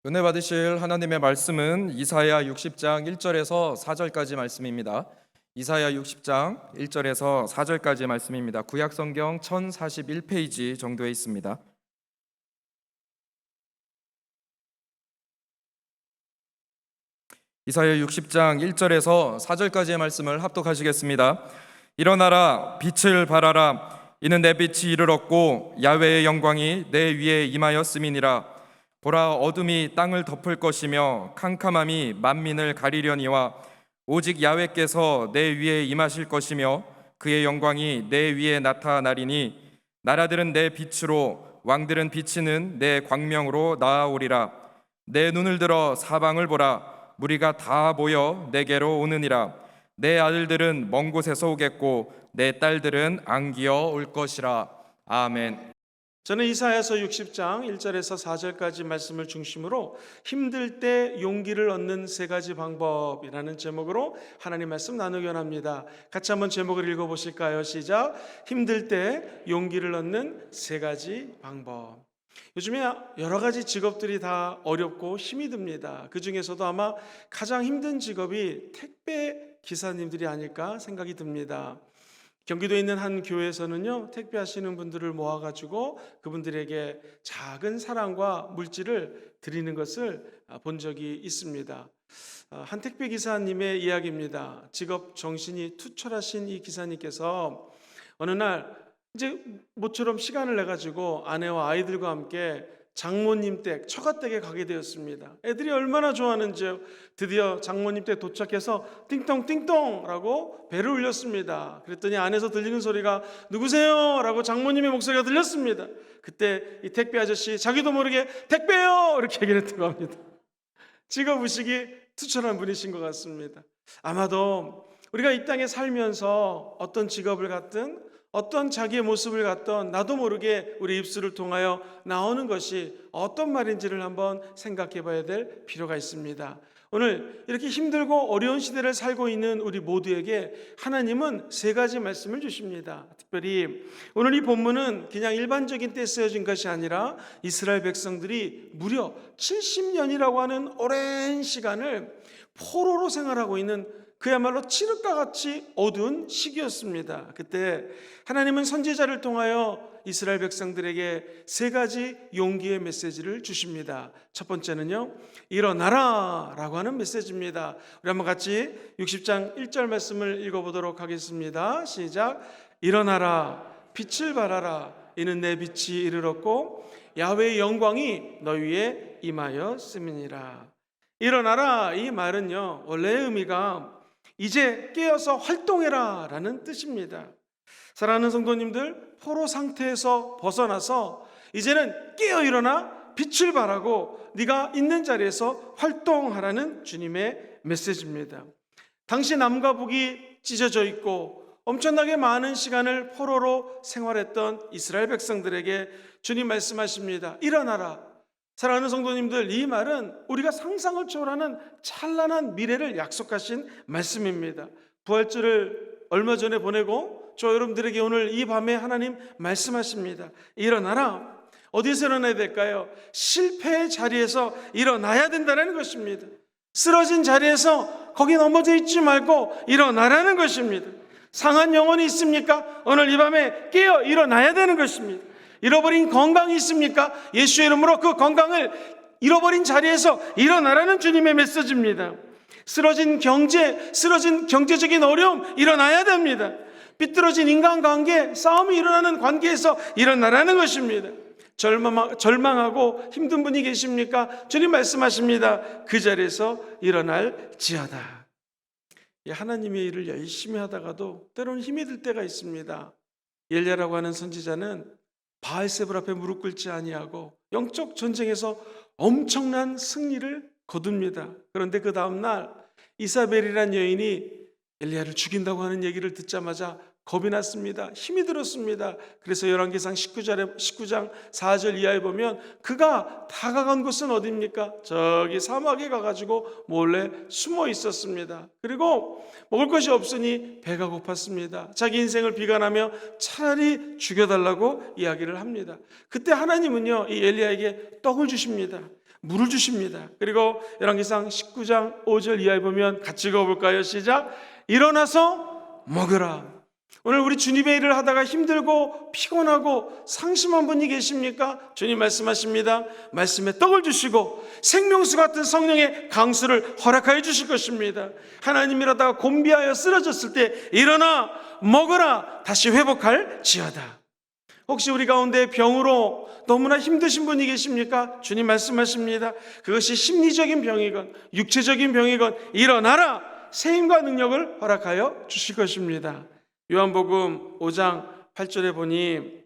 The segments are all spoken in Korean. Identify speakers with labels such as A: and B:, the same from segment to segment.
A: 은혜 받으실 하나님의 말씀은 이사야 60장 1절에서 4절까지 말씀입니다. 이사야 60장 1절에서 4절까지 말씀입니다. 구약 성경 1041페이지 정도에 있습니다. 이사야 60장 1절에서 4절까지의 말씀을 합독하시겠습니다. 일어나라, 빛을 발하라. 이는 내 빛이 이르렀고 야훼의 영광이 내 위에 임하였음이니라. 보라, 어둠이 땅을 덮을 것이며 캄캄함이 만민을 가리려니와 오직 야훼께서 내 위에 임하실 것이며 그의 영광이 내 위에 나타나리니 나라들은 내 빛으로 왕들은 비치는 내 광명으로 나아오리라. 내 눈을 들어 사방을 보라. 무리가 다 모여 내게로 오느니라. 내 아들들은 먼 곳에서 오겠고 내 딸들은 안기어 올 것이라. 아멘.
B: 저는 이사야서 60장 1절에서 4절까지 말씀을 중심으로 힘들 때 용기를 얻는 세 가지 방법이라는 제목으로 하나님 말씀 나누기 원합니다. 같이 한번 제목을 읽어보실까요? 시작. 힘들 때 용기를 얻는 세 가지 방법. 요즘에 여러 가지 직업들이 다 어렵고 힘이 듭니다. 그 중에서도 아마 가장 힘든 직업이 택배 기사님들이 아닐까 생각이 듭니다. 경기도에 있는 한 교회에서는요, 택배하시는 분들을 모아가지고 그분들에게 작은 사랑과 물질을 드리는 것을 본 적이 있습니다. 한 택배 기사님의 이야기입니다. 직업 정신이 투철하신 이 기사님께서 어느 날 이제 모처럼 시간을 내가지고 아내와 아이들과 함께 장모님 댁, 처가댁에 가게 되었습니다. 애들이 얼마나 좋아하는지요. 드디어 장모님 댁 도착해서 띵동 띵동라고 배를 울렸습니다. 그랬더니 안에서 들리는 소리가 누구세요? 라고 장모님의 목소리가 들렸습니다. 그때 이 택배 아저씨 자기도 모르게 택배요! 이렇게 얘기를 했다고 합니다. 직업의식이 투철한 분이신 것 같습니다. 아마도 우리가 이 땅에 살면서 어떤 직업을 갖든 어떤 자기의 모습을 갖던 나도 모르게 우리 입술을 통하여 나오는 것이 어떤 말인지를 한번 생각해 봐야 될 필요가 있습니다. 오늘 이렇게 힘들고 어려운 시대를 살고 있는 우리 모두에게 하나님은 세 가지 말씀을 주십니다. 특별히 오늘 이 본문은 그냥 일반적인 때 쓰여진 것이 아니라 이스라엘 백성들이 무려 70년이라고 하는 오랜 시간을 포로로 생활하고 있는 그야말로 칠흑과 같이 어두운 시기였습니다. 그때 하나님은 선지자를 통하여 이스라엘 백성들에게 세 가지 용기의 메시지를 주십니다. 첫 번째는요, 일어나라 라고 하는 메시지입니다. 우리 한번 같이 60장 1절 말씀을 읽어보도록 하겠습니다. 시작. 일어나라, 빛을 발하라. 이는 내 빛이 이르렀고 야훼의 영광이 너희 위에 임하였음이니라. 일어나라, 이 말은요, 원래의 의미가 이제 깨어서 활동해라 라는 뜻입니다. 사랑하는 성도님들, 포로 상태에서 벗어나서 이제는 깨어 일어나 빛을 발하고 네가 있는 자리에서 활동하라는 주님의 메시지입니다. 당시 남과 북이 찢어져 있고 엄청나게 많은 시간을 포로로 생활했던 이스라엘 백성들에게 주님 말씀하십니다. 일어나라. 사랑하는 성도님들, 이 말은 우리가 상상을 초월하는 찬란한 미래를 약속하신 말씀입니다. 부활절을 얼마 전에 보내고 저 여러분들에게 오늘 이 밤에 하나님 말씀하십니다. 일어나라. 어디서 일어나야 될까요? 실패의 자리에서 일어나야 된다는 것입니다. 쓰러진 자리에서 거기 넘어져 있지 말고 일어나라는 것입니다. 상한 영혼이 있습니까? 오늘 이 밤에 깨어 일어나야 되는 것입니다. 잃어버린 건강이 있습니까? 예수의 이름으로 그 건강을 잃어버린 자리에서 일어나라는 주님의 메시지입니다. 쓰러진 경제적인 어려움 일어나야 됩니다. 삐뚤어진 인간관계, 싸움이 일어나는 관계에서 일어나라는 것입니다. 절망하고 힘든 분이 계십니까? 주님 말씀하십니다. 그 자리에서 일어날지어다. 하나님의 일을 열심히 하다가도 때로는 힘이 들 때가 있습니다. 엘리야라고 하는 선지자는 바알세불 앞에 무릎 꿇지 아니하고 영적 전쟁에서 엄청난 승리를 거둡니다. 그런데 그 다음날 이사벨이라는 여인이 엘리야를 죽인다고 하는 얘기를 듣자마자 겁이 났습니다. 힘이 들었습니다. 그래서 열왕기상 19장 4절 이하에 보면 그가 다가간 곳은 어디입니까? 저기 사막에 가가지고 몰래 숨어 있었습니다. 그리고 먹을 것이 없으니 배가 고팠습니다. 자기 인생을 비관하며 차라리 죽여달라고 이야기를 합니다. 그때 하나님은요, 이 엘리야에게 떡을 주십니다. 물을 주십니다. 그리고 열왕기상 19장 5절 이하에 보면 같이 읽어볼까요? 시작. 일어나서 먹으라. 오늘 우리 주님의 일을 하다가 힘들고 피곤하고 상심한 분이 계십니까? 주님 말씀하십니다. 말씀에 떡을 주시고 생명수 같은 성령의 강수를 허락하여 주실 것입니다. 하나님 일하다가 곤비하여 쓰러졌을 때 일어나 먹으라, 다시 회복할 지어다. 혹시 우리 가운데 병으로 너무나 힘드신 분이 계십니까? 주님 말씀하십니다. 그것이 심리적인 병이건 육체적인 병이건 일어나라, 세임과 능력을 허락하여 주실 것입니다. 요한복음 5장 8절에 보니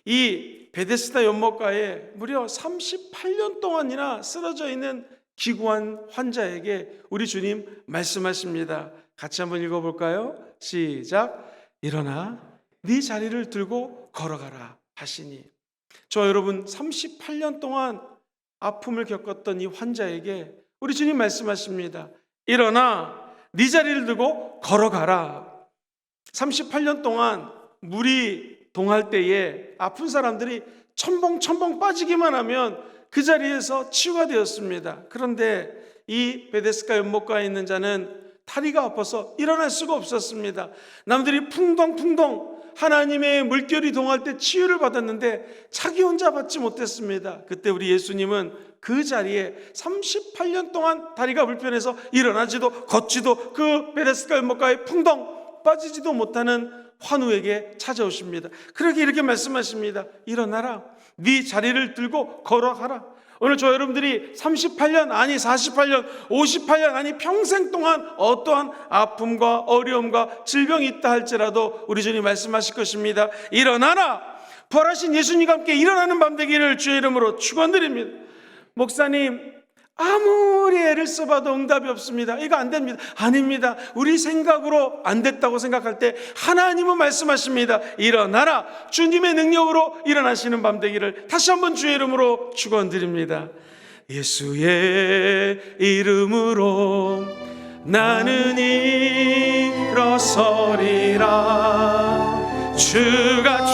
B: 이 베데스다 연못가에 무려 38년 동안이나 쓰러져 있는 기구한 환자에게 우리 주님 말씀하십니다. 같이 한번 읽어볼까요? 시작. 일어나 네 자리를 들고 걸어가라 하시니, 저 여러분 38년 동안 아픔을 겪었던 이 환자에게 우리 주님 말씀하십니다. 일어나 네 자리를 들고 걸어가라. 38년 동안 물이 동할 때에 아픈 사람들이 첨벙첨벙 빠지기만 하면 그 자리에서 치유가 되었습니다. 그런데 이 베데스다 연못가에 있는 자는 다리가 아파서 일어날 수가 없었습니다. 남들이 풍덩풍덩 하나님의 물결이 동할 때 치유를 받았는데 자기 혼자 받지 못했습니다. 그때 우리 예수님은 그 자리에 38년 동안 다리가 불편해서 일어나지도 걷지도 그 베데스다 연못가에 풍덩 빠지지도 못하는 환우에게 찾아오십니다. 그렇게 이렇게 말씀하십니다. 일어나라, 네 자리를 들고 걸어가라. 오늘 저 여러분들이 38년 아니 48년 58년 아니 평생 동안 어떠한 아픔과 어려움과 질병이 있다 할지라도 우리 주님 말씀하실 것입니다. 일어나라. 부활하신 예수님과 함께 일어나는 밤 되기를 주의 이름으로 축원드립니다. 목사님, 아무리 애를 써봐도 응답이 없습니다. 이거 안 됩니다. 아닙니다. 우리 생각으로 안 됐다고 생각할 때 하나님은 말씀하십니다. 일어나라. 주님의 능력으로 일어나시는 밤 되기를 다시 한번 주의 이름으로 축원드립니다. 예수의 이름으로 나는 일어서리라. 주가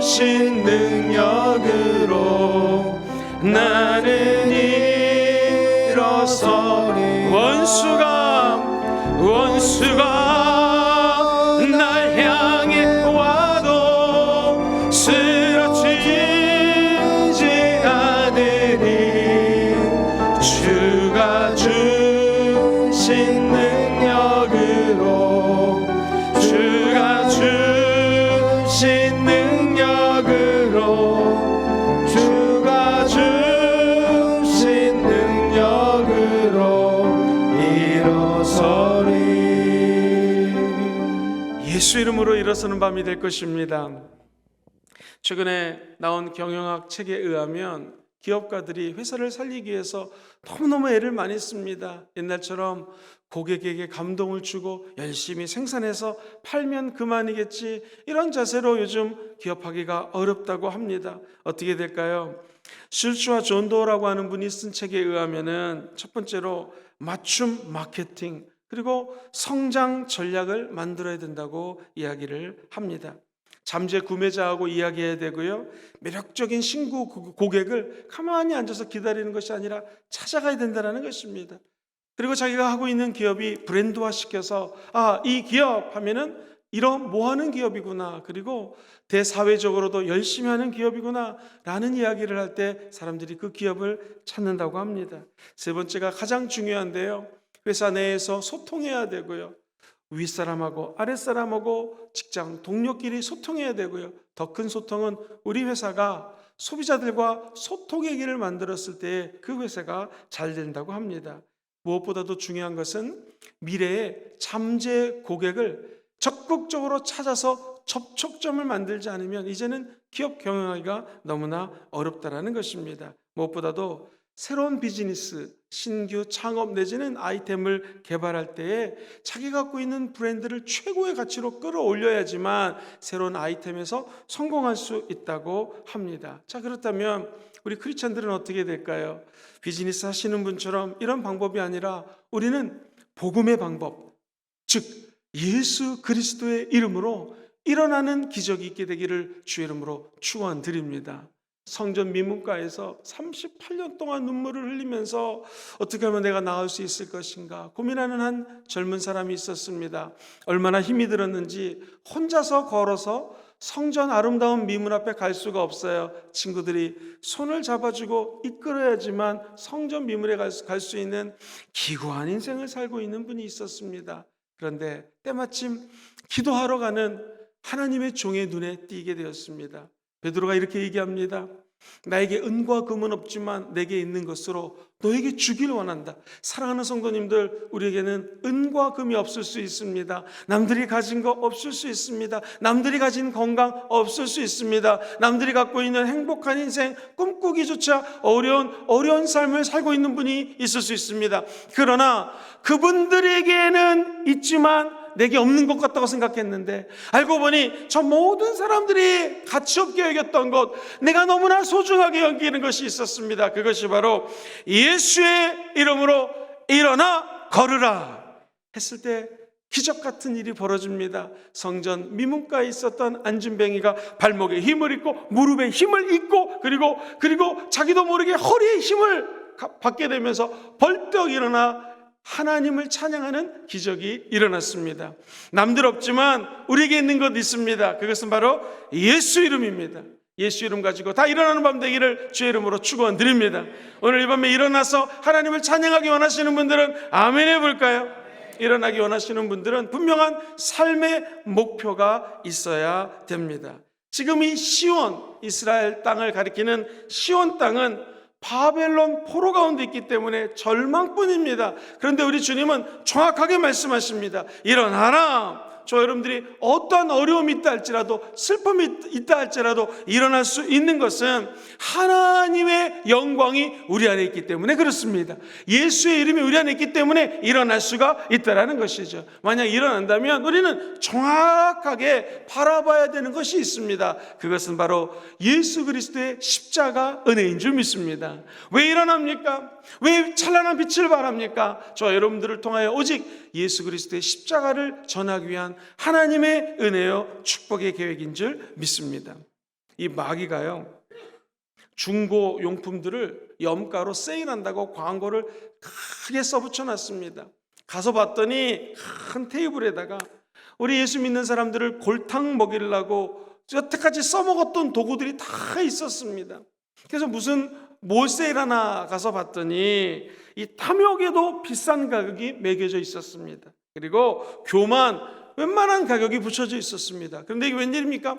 B: 주신 능력으로 나는 일어서리. 원수가 날 향해 와도 쓰러지지 않으리. 주가 주신 능력으로, 주가 주신 능력으로, 예수 이름으로 일어서는 밤이 될 것입니다. 최근에 나온 경영학 책에 의하면 기업가들이 회사를 살리기 위해서 너무너무 애를 많이 씁니다. 옛날처럼 고객에게 감동을 주고 열심히 생산해서 팔면 그만이겠지, 이런 자세로 요즘 기업하기가 어렵다고 합니다. 어떻게 될까요? 실슈와 존도라고 하는 분이 쓴 책에 의하면은 첫 번째로 맞춤 마케팅, 그리고 성장 전략을 만들어야 된다고 이야기를 합니다. 잠재 구매자하고 이야기해야 되고요. 매력적인 신규 고객을 가만히 앉아서 기다리는 것이 아니라 찾아가야 된다는 것입니다. 그리고 자기가 하고 있는 기업이 브랜드화 시켜서 이 기업 하면은 이런 뭐하는 기업이구나, 그리고 대사회적으로도 열심히 하는 기업이구나 라는 이야기를 할 때 사람들이 그 기업을 찾는다고 합니다. 세 번째가 가장 중요한데요. 회사 내에서 소통해야 되고요. 윗사람하고 아랫사람하고 직장 동료끼리 소통해야 되고요. 더 큰 소통은 우리 회사가 소비자들과 소통의 길을 만들었을 때 그 회사가 잘 된다고 합니다. 무엇보다도 중요한 것은 미래의 잠재 고객을 적극적으로 찾아서 접촉점을 만들지 않으면 이제는 기업 경영하기가 너무나 어렵다는 것입니다. 무엇보다도 새로운 비즈니스, 신규 창업 내지는 아이템을 개발할 때에 자기 갖고 있는 브랜드를 최고의 가치로 끌어올려야지만 새로운 아이템에서 성공할 수 있다고 합니다. 자, 그렇다면 우리 크리스찬들은 어떻게 될까요? 비즈니스 하시는 분처럼 이런 방법이 아니라 우리는 복음의 방법, 즉 예수 그리스도의 이름으로 일어나는 기적이 있게 되기를 주의 이름으로 축원드립니다. 성전 미문가에서 38년 동안 눈물을 흘리면서 어떻게 하면 내가 나을 수 있을 것인가 고민하는 한 젊은 사람이 있었습니다. 얼마나 힘이 들었는지 혼자서 걸어서 성전 아름다운 미문 앞에 갈 수가 없어요. 친구들이 손을 잡아주고 이끌어야지만 성전 미문에 갈 수 있는 기구한 인생을 살고 있는 분이 있었습니다. 그런데 때마침 기도하러 가는 하나님의 종의 눈에 띄게 되었습니다. 베드로가 이렇게 얘기합니다. 나에게 은과 금은 없지만 내게 있는 것으로 너에게 주기를 원한다. 사랑하는 성도님들, 우리에게는 은과 금이 없을 수 있습니다. 남들이 가진 거 없을 수 있습니다. 남들이 가진 건강 없을 수 있습니다. 남들이 갖고 있는 행복한 인생 꿈꾸기조차 어려운 삶을 살고 있는 분이 있을 수 있습니다. 그러나 그분들에게는 있지만 내게 없는 것 같다고 생각했는데 알고 보니 저 모든 사람들이 가치없게 여겼던 것, 내가 너무나 소중하게 여기는 것이 있었습니다. 그것이 바로 예수의 이름으로 일어나 걸으라 했을 때 기적 같은 일이 벌어집니다. 성전 미문가에 있었던 안진뱅이가 발목에 힘을 입고 무릎에 힘을 입고 그리고 자기도 모르게 허리에 힘을 받게 되면서 벌떡 일어나 하나님을 찬양하는 기적이 일어났습니다. 남들 없지만 우리에게 있는 것 있습니다. 그것은 바로 예수 이름입니다. 예수 이름 가지고 다 일어나는 밤 되기를 주의 이름으로 축원드립니다. 오늘 이 밤에 일어나서 하나님을 찬양하기 원하시는 분들은 아멘 해볼까요? 일어나기 원하시는 분들은 분명한 삶의 목표가 있어야 됩니다. 지금 이 시온, 이스라엘 땅을 가리키는 시온 땅은 바벨론 포로 가운데 있기 때문에 절망뿐입니다. 그런데 우리 주님은 정확하게 말씀하십니다. 일어나라. 저 여러분들이 어떠한 어려움이 있다 할지라도 슬픔이 있다 할지라도 일어날 수 있는 것은 하나님의 영광이 우리 안에 있기 때문에 그렇습니다. 예수의 이름이 우리 안에 있기 때문에 일어날 수가 있다라는 것이죠. 만약 일어난다면 우리는 정확하게 바라봐야 되는 것이 있습니다. 그것은 바로 예수 그리스도의 십자가 은혜인 줄 믿습니다. 왜 일어납니까? 왜 찬란한 빛을 발합니까? 저 여러분들을 통하여 오직 예수 그리스도의 십자가를 전하기 위한 하나님의 은혜요 축복의 계획인 줄 믿습니다. 이 마귀가요 중고 용품들을 염가로 세일한다고 광고를 크게 써붙여놨습니다. 가서 봤더니 큰 테이블에다가 우리 예수 믿는 사람들을 골탕 먹이려고 여태까지 써먹었던 도구들이 다 있었습니다. 그래서 무슨 뭐 세일하나 가서 봤더니 이 탐욕에도 비싼 가격이 매겨져 있었습니다. 그리고 교만 웬만한 가격이 붙여져 있었습니다. 그런데 이게 웬일입니까?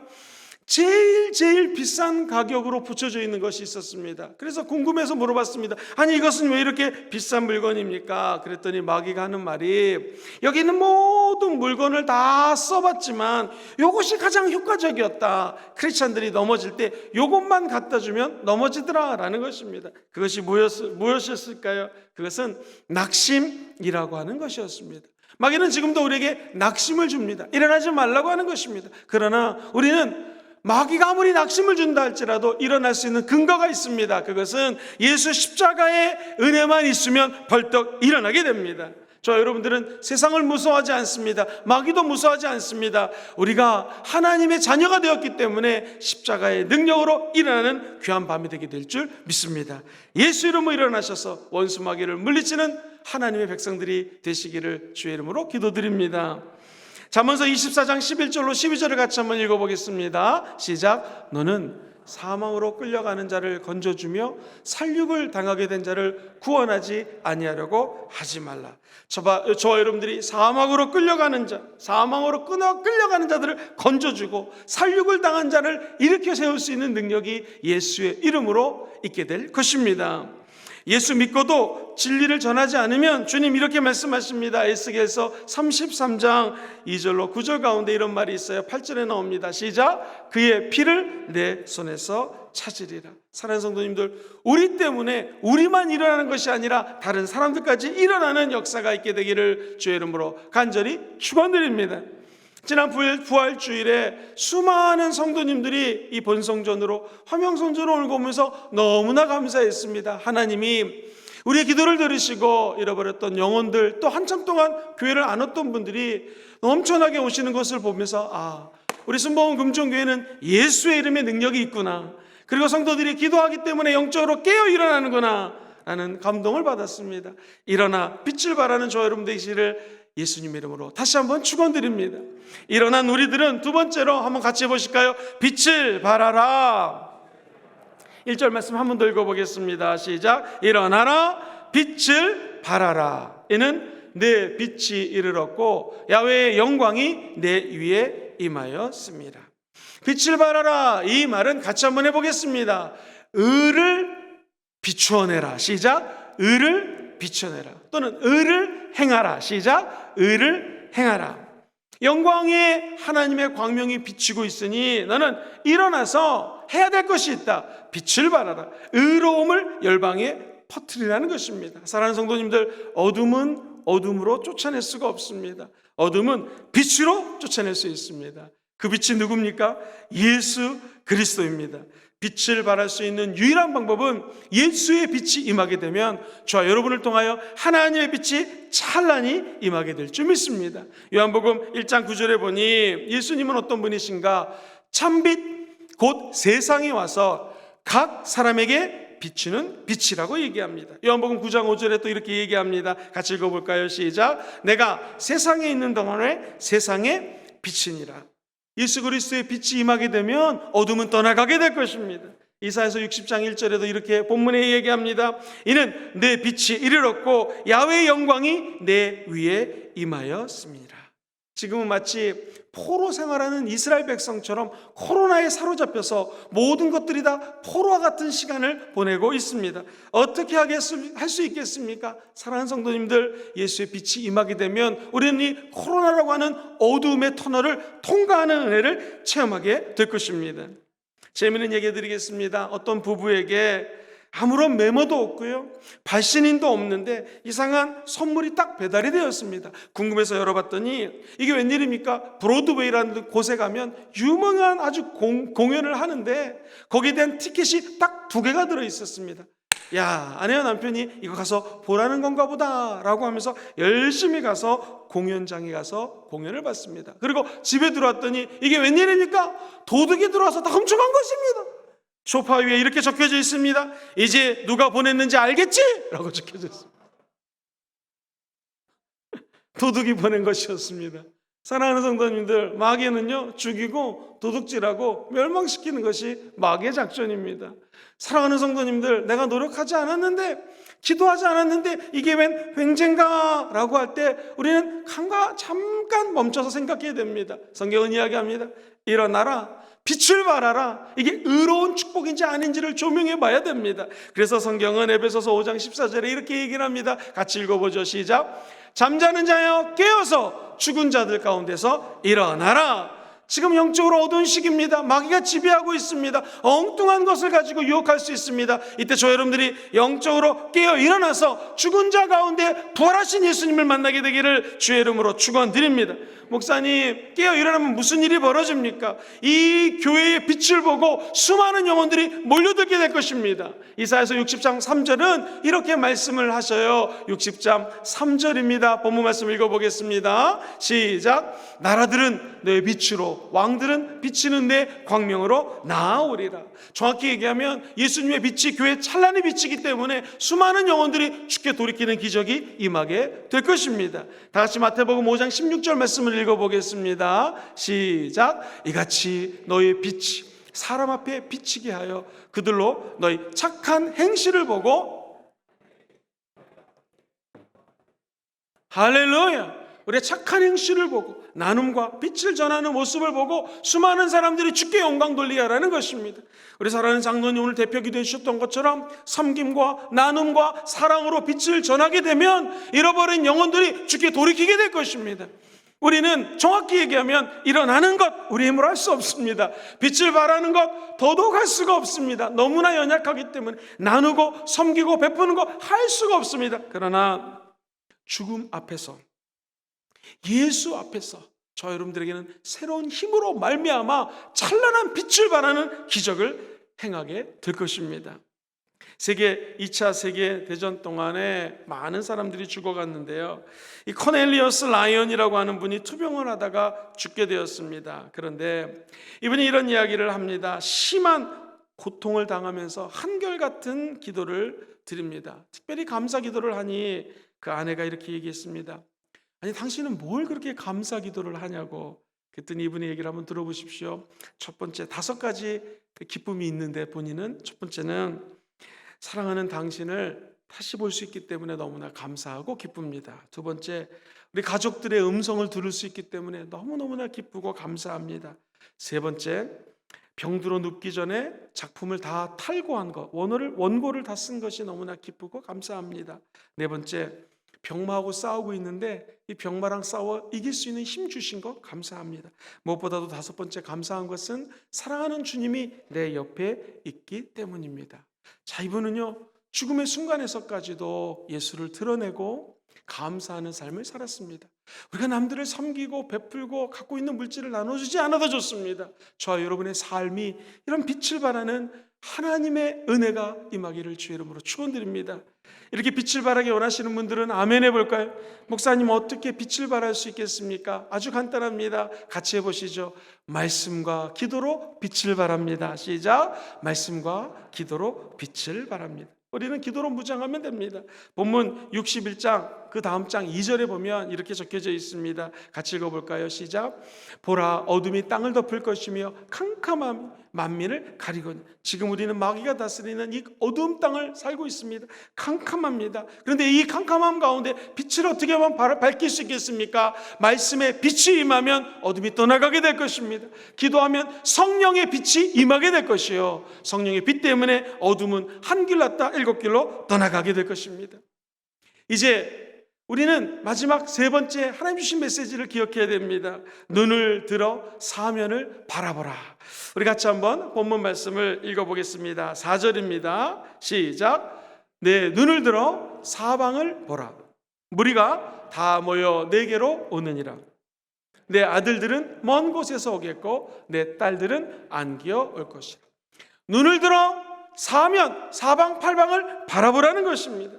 B: 제일 비싼 가격으로 붙여져 있는 것이 있었습니다. 그래서 궁금해서 물어봤습니다. 아니 이것은 왜 이렇게 비싼 물건입니까? 그랬더니 마귀가 하는 말이 여기 있는 모든 물건을 다 써봤지만 이것이 가장 효과적이었다. 크리스찬들이 넘어질 때 이것만 갖다 주면 넘어지더라 라는 것입니다. 그것이 무엇이었을까요? 그것은 낙심이라고 하는 것이었습니다. 마귀는 지금도 우리에게 낙심을 줍니다. 일어나지 말라고 하는 것입니다. 그러나 우리는 마귀가 아무리 낙심을 준다 할지라도 일어날 수 있는 근거가 있습니다. 그것은 예수 십자가의 은혜만 있으면 벌떡 일어나게 됩니다. 저 여러분들은 세상을 무서워하지 않습니다. 마귀도 무서워하지 않습니다. 우리가 하나님의 자녀가 되었기 때문에 십자가의 능력으로 일어나는 귀한 밤이 되게 될 줄 믿습니다. 예수 이름으로 일어나셔서 원수 마귀를 물리치는 하나님의 백성들이 되시기를 주의 이름으로 기도드립니다. 잠언서 24장 11절로 12절을 같이 한번 읽어보겠습니다. 시작. 너는 사망으로 끌려가는 자를 건져주며 살육을 당하게 된 자를 구원하지 아니하려고 하지 말라. 저와 여러분들이 사망으로 끌려가는 자들을 건져주고 살육을 당한 자를 일으켜 세울 수 있는 능력이 예수의 이름으로 있게 될 것입니다. 예수 믿고도 진리를 전하지 않으면 주님 이렇게 말씀하십니다. 에스겔서 33장 2절로 9절 가운데 이런 말이 있어요. 8절에 나옵니다. 시작. 그의 피를 내 손에서 찾으리라. 사랑하는 성도님들, 우리 때문에 우리만 일어나는 것이 아니라 다른 사람들까지 일어나는 역사가 있게 되기를 주의 이름으로 간절히 축원드립니다. 지난 부활주일에 수많은 성도님들이 이 본성전으로 화명성전으로 오고 오면서 너무나 감사했습니다. 하나님이 우리의 기도를 들으시고 잃어버렸던 영혼들, 또 한참 동안 교회를 안 왔던 분들이 넘쳐나게 오시는 것을 보면서 우리 순복음 금종교회는 예수의 이름의 능력이 있구나. 그리고 성도들이 기도하기 때문에 영적으로 깨어 일어나는구나 라는 감동을 받았습니다. 일어나 빛을 발하는 저와 여러분 되시기를 예수님의 이름으로 다시 한번 축원드립니다. 일어난 우리들은 두 번째로 한번 같이 해보실까요? 빛을 발하라. 1절 말씀 한 번 더 읽어보겠습니다. 시작. 일어나라 빛을 발하라. 이는 내 빛이 이르렀고 야훼의 영광이 내 위에 임하였습니다. 빛을 발하라, 이 말은 같이 한번 해보겠습니다. 의를 비추어내라. 시작. 의를 비추어내라. 또는 의를 행하라. 시작. 의를 행하라. 영광의 하나님의 광명이 비치고 있으니 너는 일어나서 해야 될 것이 있다. 빛을 발하라. 의로움을 열방에 퍼뜨리라는 것입니다. 사랑하는 성도님들, 어둠은 어둠으로 쫓아낼 수가 없습니다. 어둠은 빛으로 쫓아낼 수 있습니다. 그 빛이 누굽니까? 예수 그리스도입니다. 빛을 발할 수 있는 유일한 방법은 예수의 빛이 임하게 되면 저와 여러분을 통하여 하나님의 빛이 찬란히 임하게 될 줄 믿습니다. 요한복음 1장 9절에 보니 예수님은 어떤 분이신가? 참빛 곧 세상에 와서 각 사람에게 비추는 빛이라고 얘기합니다. 요한복음 9장 5절에 또 이렇게 얘기합니다. 같이 읽어볼까요? 시작. 내가 세상에 있는 동안에 세상의 빛이니라. 예수 그리스도의 빛이 임하게 되면 어둠은 떠나가게 될 것입니다. 이사야서 60장 1절에도 이렇게 본문에 얘기합니다. 이는 내 빛이 이르렀고 야훼의 영광이 내 위에 임하였습니다. 지금은 마치 포로 생활하는 이스라엘 백성처럼 코로나에 사로잡혀서 모든 것들이 다 포로와 같은 시간을 보내고 있습니다. 어떻게 할 수 있겠습니까? 사랑하는 성도님들, 예수의 빛이 임하게 되면 우리는 이 코로나라고 하는 어두움의 터널을 통과하는 은혜를 체험하게 될 것입니다. 재미있는 얘기 해드리겠습니다. 어떤 부부에게 아무런 메모도 없고요, 발신인도 없는데 이상한 선물이 딱 배달이 되었습니다. 궁금해서 열어봤더니 이게 웬일입니까? 브로드웨이라는 곳에 가면 유명한 아주 공연을 하는데 거기에 대한 티켓이 딱 2개가 들어있었습니다. 야, 아내와 남편이 이거 가서 보라는 건가 보다 라고 하면서 열심히 가서 공연장에 가서 공연을 봤습니다. 그리고 집에 들어왔더니 이게 웬일입니까? 도둑이 들어와서 다 훔쳐간 것입니다. 소파 위에 이렇게 적혀져 있습니다. 이제 누가 보냈는지 알겠지? 라고 적혀져 있습니다. 도둑이 보낸 것이었습니다. 사랑하는 성도님들, 마귀는요, 죽이고 도둑질하고 멸망시키는 것이 마귀의 작전입니다. 사랑하는 성도님들, 내가 노력하지 않았는데, 기도하지 않았는데 이게 웬 횡재인가? 라고 할 때 우리는 잠깐 멈춰서 생각해야 됩니다. 성경은 이야기합니다. 일어나라, 빛을 발하라. 이게 의로운 축복인지 아닌지를 조명해 봐야 됩니다. 그래서 성경은 에베소서 5장 14절에 이렇게 얘기를 합니다. 같이 읽어보죠. 시작. 잠자는 자여 깨어서 죽은 자들 가운데서 일어나라. 지금 영적으로 어두운 시기입니다. 마귀가 지배하고 있습니다. 엉뚱한 것을 가지고 유혹할 수 있습니다. 이때 저 여러분들이 영적으로 깨어 일어나서 죽은 자 가운데 부활하신 예수님을 만나게 되기를 주의 이름으로 축원드립니다. 목사님, 깨어 일어나면 무슨 일이 벌어집니까? 이 교회의 빛을 보고 수많은 영혼들이 몰려들게 될 것입니다. 이사야서 60장 3절은 이렇게 말씀을 하셔요. 60장 3절입니다. 본문 말씀 읽어보겠습니다. 시작. 나라들은 내 빛으로, 왕들은 비치는 내 광명으로 나아오리라. 정확히 얘기하면 예수님의 빛이 교회에 찬란히 비치기 때문에 수많은 영혼들이 주께 돌이키는 기적이 임하게 될 것입니다. 다 같이 마태복음 5장 16절 말씀을 읽어보겠습니다. 시작. 이같이 너의 빛이 사람 앞에 비치게 하여 그들로 너희 착한 행실을 보고, 할렐루야, 우리의 착한 행실을 보고 나눔과 빛을 전하는 모습을 보고 수많은 사람들이 주께 영광 돌리게 하라는 것입니다. 우리 사랑하는 장로님 오늘 대표 기도해 주셨던 것처럼 섬김과 나눔과 사랑으로 빛을 전하게 되면 잃어버린 영혼들이 주께 돌이키게 될 것입니다. 우리는 정확히 얘기하면 일어나는 것 우리 힘으로 할 수 없습니다. 빛을 발하는 것 더더욱 할 수가 없습니다. 너무나 연약하기 때문에 나누고 섬기고 베푸는 것 할 수가 없습니다. 그러나 죽음 앞에서, 예수 앞에서 저 여러분들에게는 새로운 힘으로 말미암아 찬란한 빛을 발하는 기적을 행하게 될 것입니다. 2차 세계대전 동안에 많은 사람들이 죽어갔는데요, 이 코넬리어스 라이언이라고 하는 분이 투병을 하다가 죽게 되었습니다. 그런데 이분이 이런 이야기를 합니다. 심한 고통을 당하면서 한결같은 기도를 드립니다. 특별히 감사 기도를 하니 그 아내가 이렇게 얘기했습니다. 아니, 당신은 뭘 그렇게 감사 기도를 하냐고. 그랬더니 이분의 얘기를 한번 들어보십시오. 첫 번째, 5가지 그 기쁨이 있는데 본인은 첫 번째는 사랑하는 당신을 다시 볼 수 있기 때문에 너무나 감사하고 기쁩니다. 두 번째, 우리 가족들의 음성을 들을 수 있기 때문에 너무너무나 기쁘고 감사합니다. 세 번째, 병들어 눕기 전에 작품을 다 탈고한 것, 원고를 다 쓴 것이 너무나 기쁘고 감사합니다. 네 번째, 병마하고 싸우고 있는데 이 병마랑 싸워 이길 수 있는 힘 주신 것 감사합니다. 무엇보다도 5번째 감사한 것은 사랑하는 주님이 내 옆에 있기 때문입니다. 자, 이분은요, 죽음의 순간에서까지도 예수를 드러내고 감사하는 삶을 살았습니다. 우리가 남들을 섬기고 베풀고 갖고 있는 물질을 나눠주지 않아도 좋습니다. 저와 여러분의 삶이 이런 빛을 발하는 하나님의 은혜가 임하기를 주의 이름으로 축원드립니다. 이렇게 빛을 발하기 원하시는 분들은 아멘 해볼까요? 목사님, 어떻게 빛을 발할 수 있겠습니까? 아주 간단합니다. 같이 해보시죠. 말씀과 기도로 빛을 발합니다. 시작. 말씀과 기도로 빛을 발합니다. 우리는 기도로 무장하면 됩니다. 본문 61장 그 다음 장 2절에 보면 이렇게 적혀져 있습니다. 같이 읽어볼까요? 시작. 보라, 어둠이 땅을 덮을 것이며 캄캄함이 만민을 가리거든. 지금 우리는 마귀가 다스리는 이 어두운 땅을 살고 있습니다. 캄캄합니다. 그런데 이 캄캄함 가운데 빛을 어떻게 하면 밝힐 수 있겠습니까? 말씀의 빛이 임하면 어둠이 떠나가게 될 것입니다. 기도하면 성령의 빛이 임하게 될 것이요, 성령의 빛 때문에 어둠은 한 길 났다 7길로 떠나가게 될 것입니다. 이제 우리는 마지막 3번째 하나님 주신 메시지를 기억해야 됩니다. 눈을 들어 사면을 바라보라. 우리 같이 한번 본문 말씀을 읽어보겠습니다. 4절입니다. 시작. 내 눈을 들어 사방을 보라. 무리가 다 모여 내게로 오느니라. 내 아들들은 먼 곳에서 오겠고 내 딸들은 안기어 올 것이라. 눈을 들어 사방 팔방을 바라보라는 것입니다.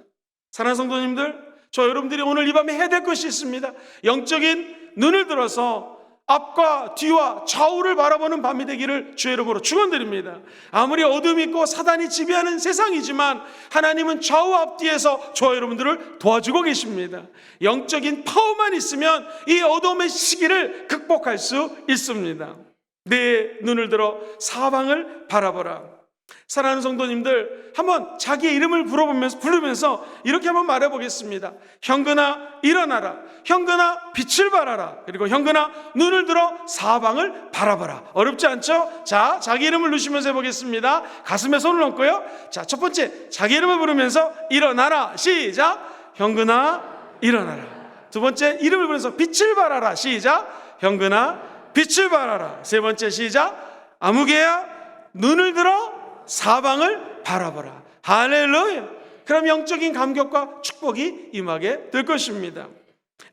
B: 사랑하는 성도님들, 저 여러분들이 오늘 이 밤에 해야 될 것이 있습니다. 영적인 눈을 들어서 앞과 뒤와 좌우를 바라보는 밤이 되기를 주의 이름으로 축원드립니다. 아무리 어둠이 있고 사단이 지배하는 세상이지만 하나님은 좌우 앞뒤에서 저와 여러분들을 도와주고 계십니다. 영적인 파워만 있으면 이 어둠의 시기를 극복할 수 있습니다. 내 눈을 들어 사방을 바라보라. 사랑하는 성도님들, 한번 자기의 이름을 부르면서 이렇게 한번 말해보겠습니다. 현근아 일어나라. 현근아 빛을 발하라. 그리고 현근아 눈을 들어 사방을 바라봐라. 어렵지 않죠? 자, 자기 이름을 누시면서 해보겠습니다. 가슴에 손을 얹고요. 자, 첫 번째, 자기 이름을 부르면서 일어나라. 시작. 현근아 일어나라. 두 번째, 이름을 부르면서 빛을 발하라. 시작. 현근아 빛을 발하라. 세 번째, 시작. 아무개야 눈을 들어 사방을 바라보라. 할렐루야. 그럼 영적인 감격과 축복이 임하게 될 것입니다.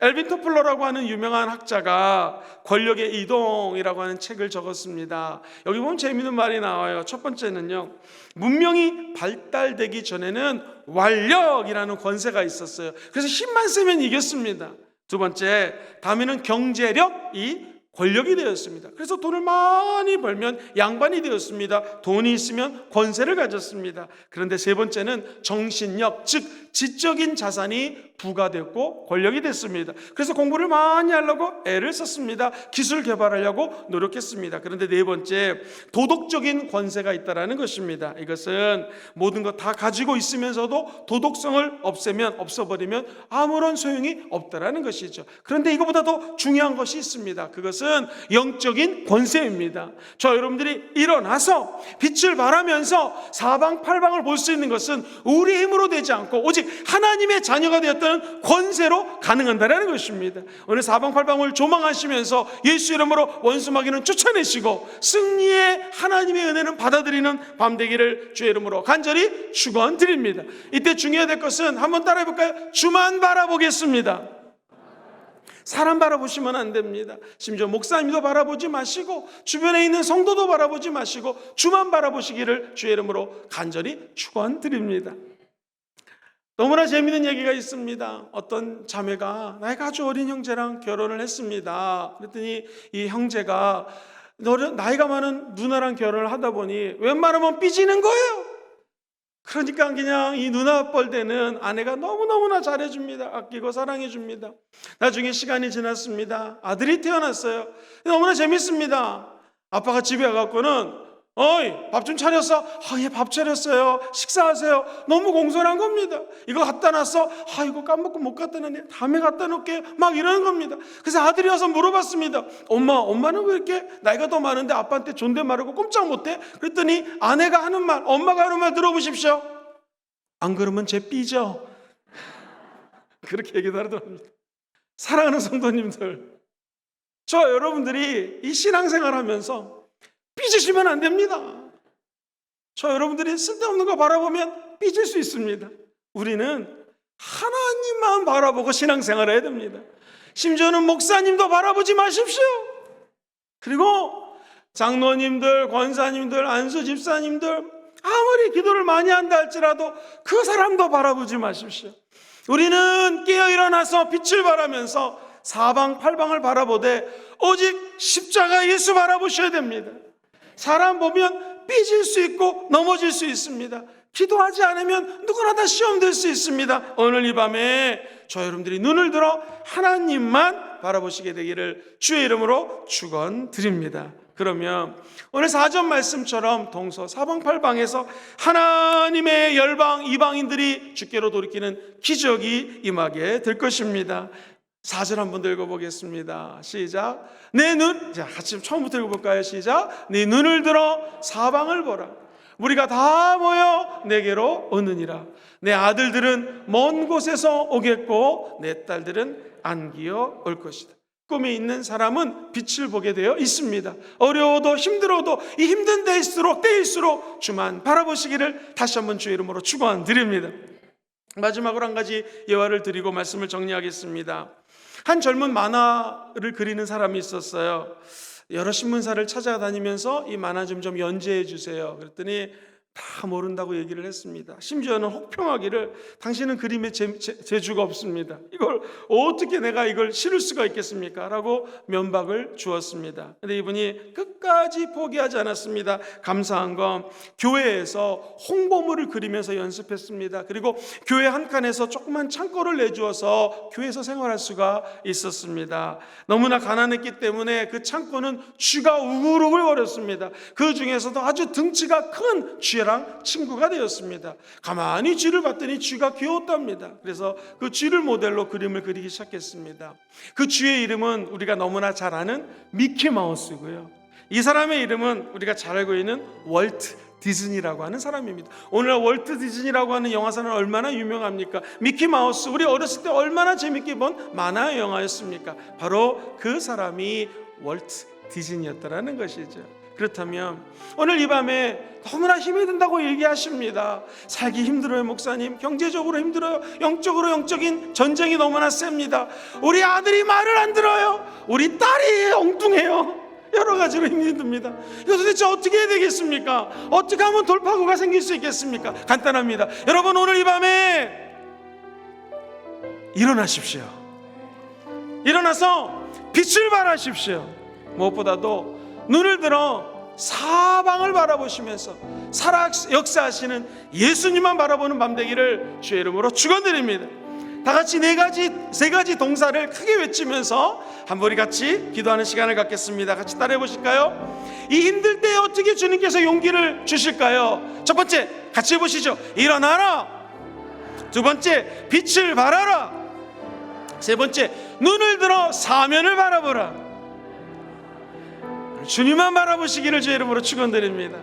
B: 엘빈 토플러라고 하는 유명한 학자가 권력의 이동이라고 하는 책을 적었습니다. 여기 보면 재미있는 말이 나와요. 첫 번째는요, 문명이 발달되기 전에는 완력이라는 권세가 있었어요. 그래서 힘만 쓰면 이겼습니다. 두 번째, 다음에는 경제력이 권력이 되었습니다. 그래서 돈을 많이 벌면 양반이 되었습니다. 돈이 있으면 권세를 가졌습니다. 그런데 세 번째는 정신력, 즉 지적인 자산이 부가됐고 권력이 됐습니다. 그래서 공부를 많이 하려고 애를 썼습니다. 기술 개발하려고 노력했습니다. 그런데 네 번째, 도덕적인 권세가 있다는 것입니다. 이것은 모든 것 다 가지고 있으면서도 도덕성을 없애버리면 아무런 소용이 없다는 것이죠. 그런데 이거보다 더 중요한 것이 있습니다. 그것은 영적인 권세입니다. 저 여러분들이 일어나서 빛을 발하면서 사방팔방을 볼 수 있는 것은 우리 힘으로 되지 않고 오직 하나님의 자녀가 되었다는 권세로 가능한다는 것입니다. 오늘 사방팔방을 조망하시면서 예수 이름으로 원수마귀는 쫓아내시고 승리의 하나님의 은혜는 받아들이는 밤 되기를 주의 이름으로 간절히 축원드립니다. 이때 중요해야 될 것은 한번 따라해 볼까요? 주만 바라보겠습니다. 사람 바라보시면 안 됩니다. 심지어 목사님도 바라보지 마시고 주변에 있는 성도도 바라보지 마시고 주만 바라보시기를 주의 이름으로 간절히 축원드립니다. 너무나 재미있는 얘기가 있습니다. 어떤 자매가 나이가 아주 어린 형제랑 결혼을 했습니다. 그랬더니 이 형제가 나이가 많은 누나랑 결혼을 하다 보니 웬만하면 삐지는 거예요. 그러니까 그냥 이 누나 뻘대는 아내가 너무너무나 잘해줍니다. 아끼고 사랑해줍니다. 나중에 시간이 지났습니다. 아들이 태어났어요. 너무나 재밌습니다. 아빠가 집에 와갖고는 어이, 밥 좀 차렸어? 예, 밥 차렸어요. 식사하세요. 너무 공손한 겁니다. 이거 갖다 놨어? 이거 까먹고 못 갖다 놨네. 다음에 갖다 놓을게요. 막 이러는 겁니다. 그래서 아들이 와서 물어봤습니다. 엄마는 왜 이렇게 나이가 더 많은데 아빠한테 존댓말하고 꼼짝 못해? 그랬더니 아내가 하는 말, 엄마가 하는 말 들어보십시오. 안 그러면 쟤 삐져. 그렇게 얘기도 하더랍니다. 사랑하는 성도님들, 저 여러분들이 이 신앙생활 하면서 삐지시면 안 됩니다. 저 여러분들이 쓸데없는 거 바라보면 삐질 수 있습니다. 우리는 하나님만 바라보고 신앙생활을 해야 됩니다. 심지어는 목사님도 바라보지 마십시오. 그리고 장로님들, 권사님들, 안수 집사님들 아무리 기도를 많이 한다 할지라도 그 사람도 바라보지 마십시오. 우리는 깨어 일어나서 빛을 발하면서 사방팔방을 바라보되 오직 십자가 예수 바라보셔야 됩니다. 사람 보면 삐질 수 있고 넘어질 수 있습니다. 기도하지 않으면 누구나 다 시험 될 수 있습니다. 오늘 이 밤에 저 여러분들이 눈을 들어 하나님만 바라보시게 되기를 주의 이름으로 축원드립니다. 그러면 오늘 4절 말씀처럼 동서 사방팔방에서 하나님의 열방 이방인들이 주께로 돌이키는 기적이 임하게 될 것입니다. 4절 한번 읽어보겠습니다. 시작. 자, 같이 처음부터 읽어볼까요? 시작. 네 눈을 들어 사방을 보라. 우리가 다 모여 내게로 오느니라. 내 아들들은 먼 곳에서 오겠고 내 딸들은 안기어 올 것이다. 꿈에 있는 사람은 빛을 보게 되어 있습니다. 어려워도 힘들어도 이 힘든 때일수록 주만 바라보시기를 다시 한번 주의 이름으로 축원드립니다. 마지막으로 한 가지 예화를 드리고 말씀을 정리하겠습니다. 한 젊은 만화를 그리는 사람이 있었어요. 여러 신문사를 찾아다니면서 이 만화 좀 연재해 주세요. 그랬더니 다 모른다고 얘기를 했습니다. 심지어는 혹평하기를 당신은 그림에 재주가 없습니다. 이걸 어떻게 내가 이걸 실을 수가 있겠습니까? 라고 면박을 주었습니다. 근데 이분이 끝까지 포기하지 않았습니다. 감사한 건 교회에서 홍보물을 그리면서 연습했습니다. 그리고 교회 한 칸에서 조그만 창고를 내주어서 교회에서 생활할 수가 있었습니다. 너무나 가난했기 때문에 그 창고는 쥐가 우글우글 거렸습니다. 그 중에서도 아주 등치가 큰 쥐랑 친구가 되었습니다. 가만히 쥐를 봤더니 쥐가 귀여웠답니다. 그래서 그 쥐를 모델로 그림을 그리기 시작했습니다. 그 쥐의 이름은 우리가 너무나 잘 아는 미키마우스고요. 이 사람의 이름은 우리가 잘 알고 있는 월트 디즈니라고 하는 사람입니다. 오늘날 월트 디즈니라고 하는 영화사는 얼마나 유명합니까? 미키마우스, 우리 어렸을 때 얼마나 재밌게 본 만화 영화였습니까? 바로 그 사람이 월트 디즈니였다라는 것이죠. 그렇다면 오늘 이 밤에 너무나 힘이 든다고 얘기하십니다. 살기 힘들어요 목사님, 경제적으로 힘들어요, 영적인 전쟁이 너무나 셉니다. 우리 아들이 말을 안 들어요, 우리 딸이 엉뚱해요, 여러 가지로 힘이 듭니다. 이거 도대체 어떻게 해야 되겠습니까? 어떻게 하면 돌파구가 생길 수 있겠습니까? 간단합니다. 여러분, 오늘 이 밤에 일어나십시오. 일어나서 빛을 발하십시오. 무엇보다도 눈을 들어 사방을 바라보시면서 살아 역사하시는 예수님만 바라보는 밤 되기를 주의 이름으로 축원드립니다. 다 같이 세 가지 동사를 크게 외치면서 한번 우리 같이 기도하는 시간을 갖겠습니다. 같이 따라해 보실까요? 이 힘들 때 어떻게 주님께서 용기를 주실까요? 첫 번째, 같이 해보시죠. 일어나라. 두 번째, 빛을 발하라. 세 번째, 눈을 들어 사면을 바라보라. 주님만 바라보시기를 주의 이름으로 축원드립니다.